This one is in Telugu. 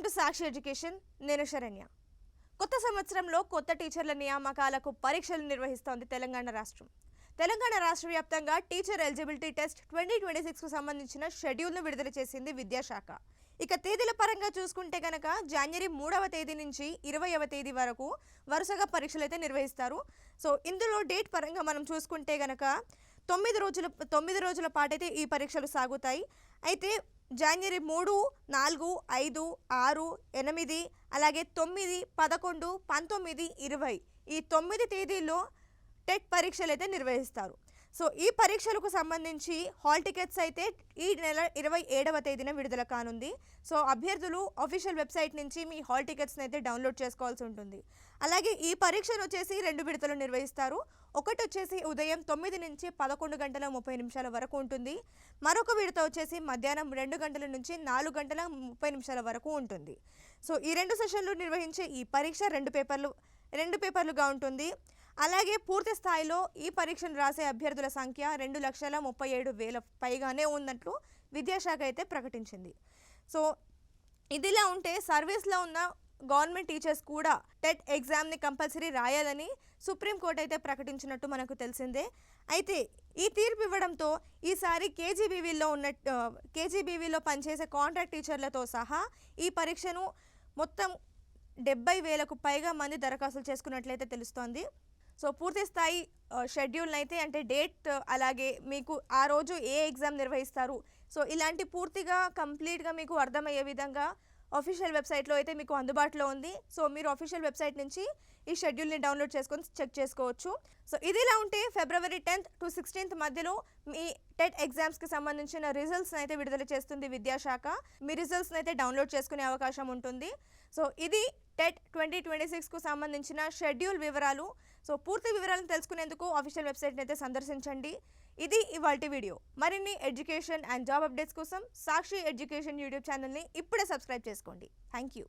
To Sakshi education. నేను శరణ్య. కొత్త సంవత్సరంలో కొత్త టీచర్ల నియామకాలకు పరీక్షలు నిర్వహిస్తోంది తెలంగాణ రాష్ట్రం. తెలంగాణ రాష్ట్ర వ్యాప్తంగా టీచర్ ఎలిజిబిలిటీ టెస్ట్ 2026కు సంబంధించిన షెడ్యూల్ను విడుదల చేసింది విద్యాశాఖ. ఇక తేదీల పరంగా చూసుకుంటే కనుక జనవరి 3వ తేదీ నుంచి 20వ తేదీ వరకు వరుసగా పరీక్షలు అయితే నిర్వహిస్తారు. సో ఇందులో డేట్ పరంగా మనం చూసుకుంటే కనుక 9 రోజుల పాటైతే ఈ పరీక్షలు సాగుతాయి. అయితే జనవరి 3, 4, 5, 6, 8 అలాగే 9, 11, 19, 20 ఈ 9 తేదీల్లో టెట్ పరీక్షలు అయితే నిర్వహిస్తారు. సో ఈ పరీక్షలకు సంబంధించి హాల్ టికెట్స్ అయితే ఈ నెల 27వ తేదీన విడుదల కానుంది. సో అభ్యర్థులు అఫీషియల్ వెబ్సైట్ నుంచి మీ హాల్ టికెట్స్ని అయితే డౌన్లోడ్ చేసుకోవాల్సి ఉంటుంది. అలాగే ఈ పరీక్షను వచ్చేసి 2 విడతలు నిర్వహిస్తారు. ఒకటి వచ్చేసి ఉదయం 9 నుంచి 11 గంటల 30 నిమిషాల వరకు ఉంటుంది. మరొక విడత వచ్చేసి మధ్యాహ్నం 2 గంటల నుంచి 4 గంటల 30 నిమిషాల వరకు ఉంటుంది. సో ఈ 2 సెషన్లు నిర్వహించే ఈ పరీక్ష 2 పేపర్లుగా ఉంటుంది. అలాగే పూర్తి స్థాయిలో ఈ పరీక్షను రాసే అభ్యర్థుల సంఖ్య 2,37,000 పైగానే ఉన్నట్లు విద్యాశాఖ అయితే ప్రకటించింది. సో ఇదిలా ఉంటే సర్వీస్లో ఉన్న గవర్నమెంట్ టీచర్స్ కూడా టెట్ ఎగ్జామ్ని కంపల్సరీ రాయాలని సుప్రీంకోర్టు అయితే ప్రకటించినట్టు మనకు తెలిసిందే. అయితే ఈ తీర్పు ఇవ్వడంతో ఈసారి కేజీబీవీలో పనిచేసే కాంట్రాక్ట్ టీచర్లతో సహా ఈ పరీక్షను మొత్తం 70,000కు పైగా మంది దరఖాస్తులు చేసుకున్నట్లయితే తెలుస్తోంది. సో పూర్తి స్థాయి షెడ్యూల్ని అయితే అంటే డేట్ అలాగే మీకు ఆ రోజు ఏ ఎగ్జామ్ నిర్వహిస్తారు సో ఇలాంటి పూర్తిగా కంప్లీట్గా మీకు అర్థమయ్యే విధంగా అఫీషియల్ వెబ్సైట్లో అయితే మీకు అందుబాటులో ఉంది. సో మీరు అఫీషియల్ వెబ్సైట్ నుంచి ఈ షెడ్యూల్ని డౌన్లోడ్ చేసుకొని చెక్ చేసుకోవచ్చు. సో ఇదిలా ఉంటే ఫిబ్రవరి 10th to 16th మధ్యలో మీ టెట్ ఎగ్జామ్స్కి సంబంధించిన రిజల్ట్స్ని అయితే విడుదల చేస్తుంది విద్యాశాఖ. మీ రిజల్ట్స్ని అయితే డౌన్లోడ్ చేసుకునే అవకాశం ఉంటుంది. సో ఇది టెట్ 2026కు సంబంధించిన షెడ్యూల్ వివరాలు. సో పూర్తి వివరాలను తెలుసుకునేందుకు అఫీషియల్ వెబ్సైట్ని అయితే సందర్శించండి. ఇది ఇవాల్టి వీడియో. మరిన్ని ఎడ్యుకేషన్ అండ్ జాబ్ అప్డేట్స్ కోసం సాక్షి ఎడ్యుకేషన్ యూట్యూబ్ ఛానల్ని ఇప్పుడే సబ్స్క్రైబ్ చేసుకోండి. Thank you.